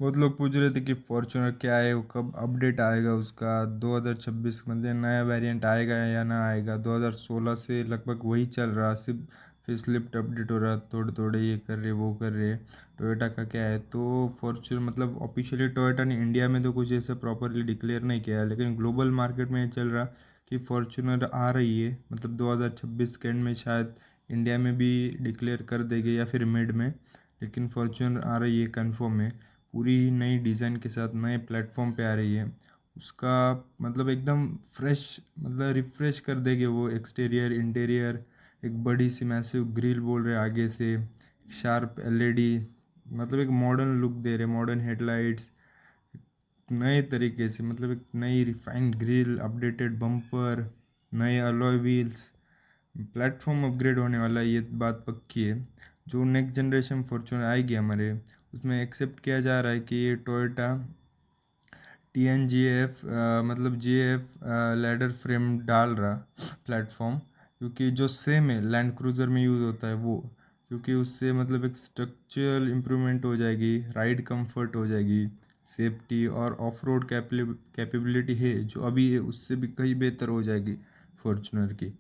बहुत लोग पूछ रहे थे कि फॉर्च्यूनर क्या है, वो कब अपडेट आएगा उसका, 2026 मतलब नया वेरिएंट आएगा या ना आएगा। 2016 से लगभग वही चल रहा, सिर्फ फेसलिफ्ट अपडेट हो रहा, थोड़े थोड़े ये कर रहे वो कर रहे। टोयोटा का क्या है, तो फॉर्च्यूनर मतलब ऑफिशियली टोयोटा ने इंडिया में तो कुछ ऐसा प्रॉपरली डिक्लेयर नहीं किया है, लेकिन ग्लोबल मार्केट में ये चल रहा कि फॉर्च्यूनर आ रही है, मतलब 2026 के एंड में शायद इंडिया में भी डिक्लेयर कर देंगे या फिर मिड में। लेकिन फॉर्च्यूनर आ रही है, कन्फर्म है। पूरी ही नई डिज़ाइन के साथ नए प्लेटफॉर्म पे आ रही है। उसका मतलब एकदम फ्रेश, मतलब रिफ्रेश कर देंगे वो एक्सटीरियर इंटीरियर। एक बड़ी सी मैसिव ग्रिल बोल रहे आगे से, शार्प एलईडी, मतलब एक मॉडर्न लुक दे रहे, मॉडर्न हेडलाइट्स नए तरीके से, मतलब एक नई रिफाइंड ग्रिल, अपडेटेड बम्पर, नए अलॉय व्हील्स। प्लेटफॉर्म अपग्रेड होने वाला है, ये बात पक्की है। जो नेक्स्ट जनरेशन फॉर्च्यूनर आएगी हमारे, उसमें एक्सेप्ट किया जा रहा है कि ये टोयोटा TNGF मतलब GF लैडर फ्रेम डाल रहा प्लेटफॉर्म, क्योंकि जो सेम है लैंड क्रूज़र में यूज़ होता है वो, क्योंकि उससे मतलब एक स्ट्रक्चरल इम्प्रूवमेंट हो जाएगी, राइड कंफर्ट हो जाएगी, सेफ्टी और ऑफ रोड कैपेबिलिटी है जो अभी है उससे भी कहीं बेहतर हो जाएगी फॉर्च्यूनर की।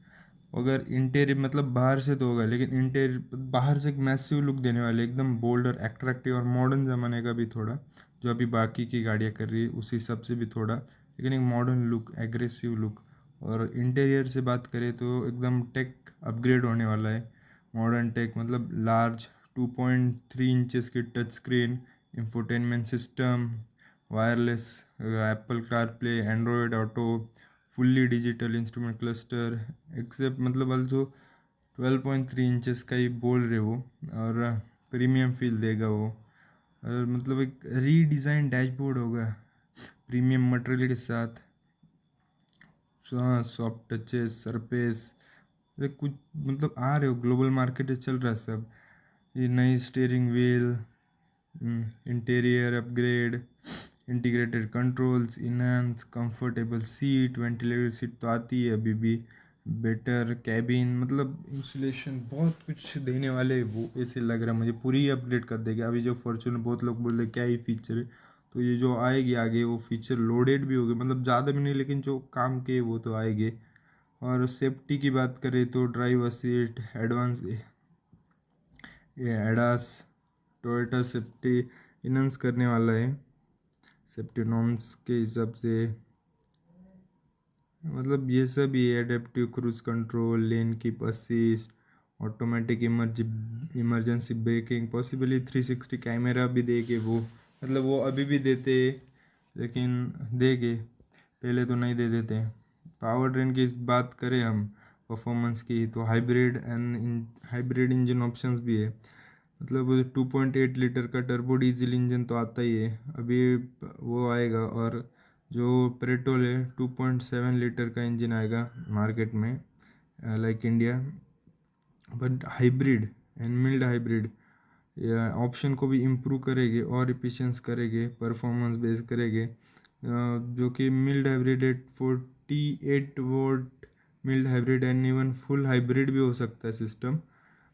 अगर इंटीरियर मतलब बाहर से तो होगा, लेकिन इंटीरियर बाहर से एक मैसिव लुक देने वाले, एकदम बोल्ड और एट्रैक्टिव और मॉडर्न ज़माने का भी थोड़ा, जो अभी बाकी की गाड़ियाँ कर रही है उस हिसाब से भी थोड़ा, लेकिन एक मॉडर्न लुक, एग्रेसिव लुक। और इंटीरियर से बात करें तो एकदम टेक अपग्रेड होने वाला है। मॉडर्न टेक मतलब लार्ज 2.3 इंचेस की touch screen, infotainment system, wireless Apple CarPlay, Android Auto, fully digital instrument cluster, except मतलब अल्सो 12.3 इंचेस का ही बोल रहे वो। और प्रीमियम फील देगा वो, और मतलब एक रीडिज़ाइन डैशबोर्ड होगा प्रीमियम मटेरियल के साथ। हाँ, सॉफ्ट टचेस, सरफेस, ये कुछ मतलब आ रहे हो, ग्लोबल मार्केट चल रहा है सब। ये नई steering wheel, interior upgrade, integrated controls, enhance comfortable seat, ventilated seat तो आती है अभी भी, बेटर कैबिन, मतलब इंसुलेशन, बहुत कुछ देने वाले हैं वो। ऐसे लग रहा है मुझे पूरी ही अपग्रेड कर देगा। अभी जो फॉर्च्यूनर बहुत लोग बोल रहे क्या ही फीचर है, तो ये जो आएगी आगे वो फीचर लोडेड भी होगी, मतलब ज़्यादा भी नहीं, लेकिन जो काम के वो तो आएंगे। और सेफ्टी की बात करें तो ड्राइवर सीट, एडवांस ये एडास, टोयोटा सेफ्टी इनहांस करने वाला है सेफ्टी नॉर्म्स के हिसाब से। मतलब ये सब ही adaptive cruise control, lane keep assist, automatic emergency braking, possibly 360 camera भी देंगे वो, मतलब वो अभी भी देते हैं, लेकिन देंगे, पहले तो नहीं दे देते। पावर ट्रेन की बात करें हम, परफॉर्मेंस की, तो हाइब्रिड इंजन ऑप्शंस भी है। मतलब 2.8 लीटर का टर्बो डीजल इंजन तो आता ही है अभी, वो आएगा। और जो पेट्रोल है 2.7 लीटर का इंजन आएगा मार्केट में, like India. But hybrid and mild hybrid option को भी इम्प्रूव करेंगे और इफिशियंस करेंगे, परफॉर्मेंस बेस करेंगे। जो कि mild hybrid at 48 volt mild hybrid and even full hybrid भी हो सकता है सिस्टम।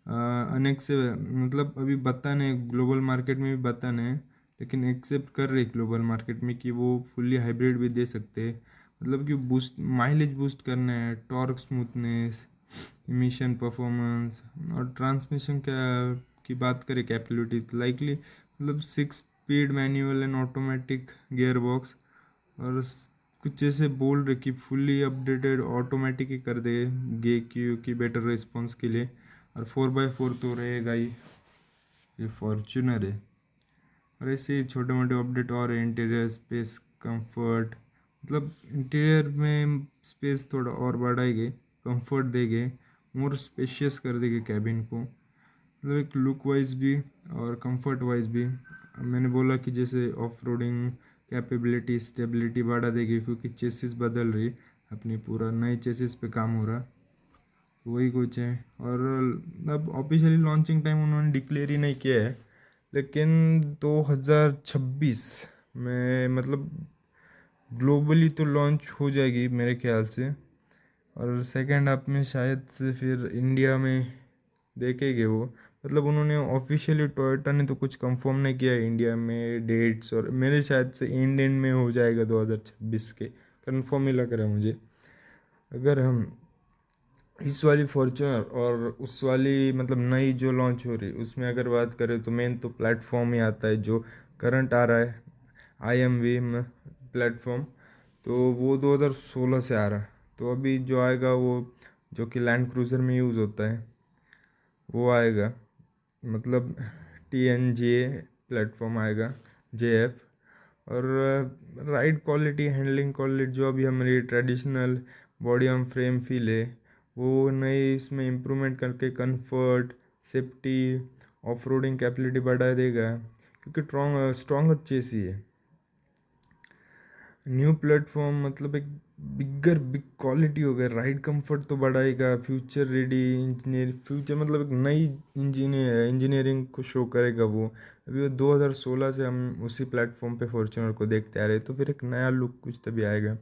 अनेक से मतलब अभी बताने ग्लोबल मार्केट में भी बताने हैं, लेकिन एक्सेप्ट कर रहे ग्लोबल मार्केट में कि वो फुल्ली हाइब्रिड भी दे सकते हैं। मतलब कि बूस्ट माइलेज बूस्ट करना है, टॉर्क स्मूथनेस, इमिशन परफॉर्मेंस और ट्रांसमिशन क्या की बात करें कैपेबिलिटी, तो लाइकली मतलब 6 speed manual and automatic gear box. और कुछ ऐसे बोल रहे कि फुल्ली अपडेटेड ऑटोमेटिक ही कर देंगे क्योंकि बेटर रिस्पॉन्स के लिए। और 4x4 तो रहेगा ही, ये फॉर्च्यूनर है। और ऐसे ही छोटे मोटे अपडेट और इंटीरियर स्पेस कंफर्ट, मतलब इंटीरियर में स्पेस थोड़ा और बढ़ाएंगे, कंफर्ट देंगे, मोर स्पेशियस कर देंगे कैबिन को, मतलब एक लुक वाइज भी और कंफर्ट वाइज भी। मैंने बोला कि जैसे ऑफ रोडिंग कैपेबिलिटी, स्टेबिलिटी बढ़ा देगी, क्योंकि चेसिस बदल रही, अपनी पूरा नए चेसिस पे काम हो रहा, तो वही कुछ है। और अब ऑफिशियली लॉन्चिंग टाइम उन्होंने डिक्लेयर ही नहीं किया है, लेकिन 2026 में मतलब ग्लोबली तो लॉन्च हो जाएगी मेरे ख्याल से। और सेकेंड हाफ में शायद से फिर इंडिया में देखेंगे वो, मतलब उन्होंने ऑफिशियली टोयोटा ने तो कुछ कंफर्म नहीं किया है इंडिया में डेट्स, और मेरे शायद से इंडियन में हो जाएगा 2026 के, कंफर्म ही लग रहा है मुझे। अगर हम इस वाली फॉर्च्यूनर और उस वाली मतलब नई जो लॉन्च हो रही उसमें अगर बात करें तो मेन तो प्लेटफॉर्म ही आता है जो करंट आ रहा है, IMV में प्लेटफॉर्म। तो वो 2016 से आ रहा है। तो अभी जो आएगा वो जो कि लैंड क्रूज़र में यूज़ होता है वो आएगा, मतलब TNGA प्लेटफॉर्म आएगा, JF। और राइड क्वालिटी, हैंडलिंग क्वालिटी जो अभी हमारी traditional body on frame feel है वो नई इसमें इम्प्रूवमेंट करके comfort, safety, off roading capability बढ़ा देगा, क्योंकि स्ट्रॉन्गर चेसी है। न्यू प्लेटफॉर्म मतलब एक बिग क्वालिटी हो गया, राइड कंफर्ट तो बढ़ाएगा, फ्यूचर रेडी इंजीनियर, फ्यूचर मतलब एक नई इंजीनियरिंग को शो करेगा वो। अभी वो 2016 से हम उसी प्लेटफॉर्म पे फॉर्च्यूनर को देखते आ रहे हैं, तो फिर एक नया लुक कुछ तभी आएगा।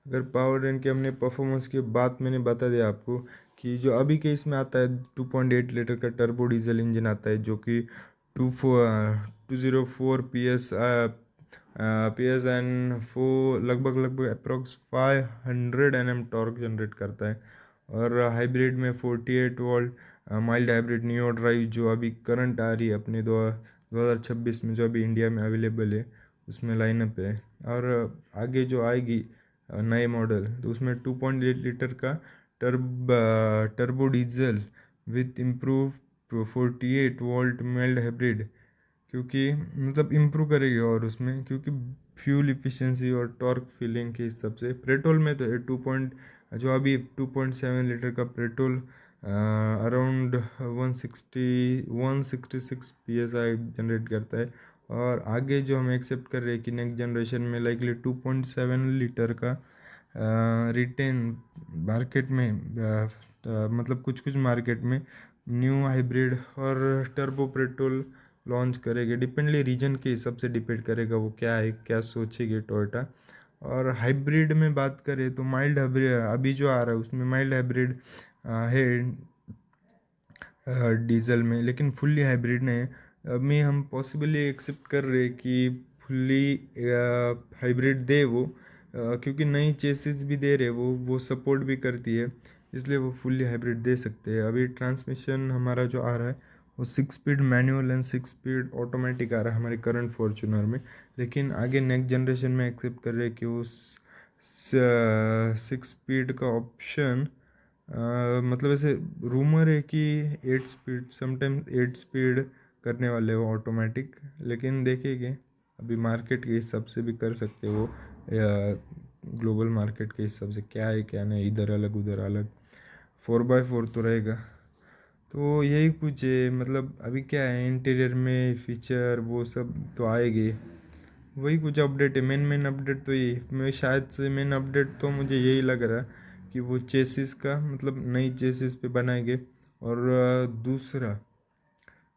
अगर पावर एंड की हमने परफॉर्मेंस की बात मैंने बता दिया आपको कि जो अभी के इसमें आता है 2.8 लीटर का टर्बो डीजल इंजन आता है जो कि 204 PS एंड लगभग अप्रोक्स 500 Nm टॉर्क जनरेट करता है। और हाइब्रिड में 48 volt mild hybrid neo drive जो अभी करंट आ रही है अपने 2026 में, जो अभी इंडिया में अवेलेबल है उसमें लाइनअप है। और आगे जो आएगी नए मॉडल तो उसमें 2.8 लीटर का turbo diesel with improve 48 volt mild hybrid, क्योंकि मतलब इम्प्रूव करेगी और उसमें क्योंकि फ्यूल इफिशिएंसी और टॉर्क फीलिंग के हिसाब से। पेट्रोल में तो है जो अभी 2.7 लीटर का पेट्रोल अराउंड 166 PSI जनरेट करता है। और आगे जो हम एक्सेप्ट कर रहे हैं कि नेक्स्ट जनरेशन में लाइकली 2.7 लीटर का रिटेन मार्केट में मतलब कुछ कुछ मार्केट में न्यू हाइब्रिड और टर्बो पेट्रोल लॉन्च करेंगे। डिपेंडली रीजन के हिसाब से डिपेंड करेगा वो क्या है, क्या सोचेगी टोयोटा। और हाइब्रिड में बात करें तो माइल्ड हाइब्रिड अभी जो आ रहा है उसमें माइल्ड हाइब्रिड है डीजल में, लेकिन फुल्ली हाइब्रिड नहीं है। अभी हम पॉसिबली एक्सेप्ट कर रहे हैं कि फुल्ली हाइब्रिड दे वो, क्योंकि नई चेसिस भी दे रहे वो सपोर्ट भी करती है, इसलिए वो फुल्ली हाइब्रिड दे सकते हैं। अभी ट्रांसमिशन हमारा जो आ रहा है वो 6 speed manual and 6 speed automatic आ रहा है हमारे करंट फॉर्च्यूनर में। लेकिन आगे नेक्स्ट जनरेशन में एक्सेप्ट कर रहे हैं कि वो 6 स्पीड का ऑप्शन, मतलब ऐसे रूमर है कि 8 स्पीड, समटाइम्स 8 स्पीड करने वाले हो ऑटोमेटिक, लेकिन देखेंगे अभी मार्केट के हिसाब से भी कर सकते हो या ग्लोबल मार्केट के हिसाब से क्या है क्या नहीं, इधर अलग उधर अलग। 4x4 तो रहेगा। तो यही कुछ है, मतलब अभी क्या है इंटीरियर में फीचर वो सब तो आएगी, वही कुछ अपडेट है। मेन अपडेट तो ये मैं शायद से मेन अपडेट तो मुझे यही लग रहा है कि वो चेसिस का मतलब नई चेसिस पे बनाएंगे। और दूसरा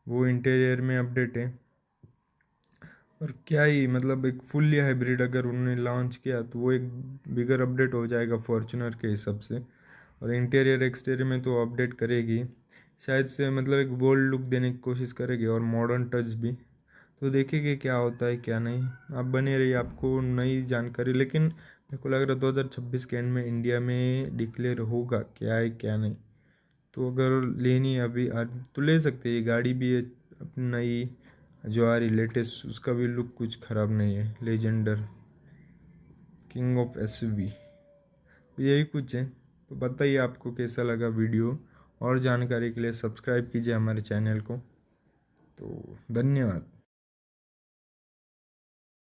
वो इंटीरियर में अपडेट है। और क्या ही मतलब एक फुल्ली हाइब्रिड अगर उन्होंने लॉन्च किया तो वो एक बिगर अपडेट हो जाएगा फॉर्च्यूनर के हिसाब से। और इंटीरियर एक्सटीरियर में तो अपडेट करेगी शायद से, मतलब एक बोल्ड लुक देने की कोशिश करेगी और मॉडर्न टच भी। तो देखेंगे क्या होता है क्या नहीं। आप बने रहिए, आपको नई जानकारी, लेकिन मेरे को लग रहा है 2026 के एंड में इंडिया में डिक्लेयर होगा क्या है क्या नहीं। तो अगर लेनी है अभी तो ले सकते हैं, ये गाड़ी भी है अपनी नई जो आ रही लेटेस्ट, उसका भी लुक कुछ ख़राब नहीं है, लेजेंडर किंग ऑफ SUV। तो यही कुछ है। तो बताइए आपको कैसा लगा वीडियो, और जानकारी के लिए सब्सक्राइब कीजिए हमारे चैनल को। तो धन्यवाद।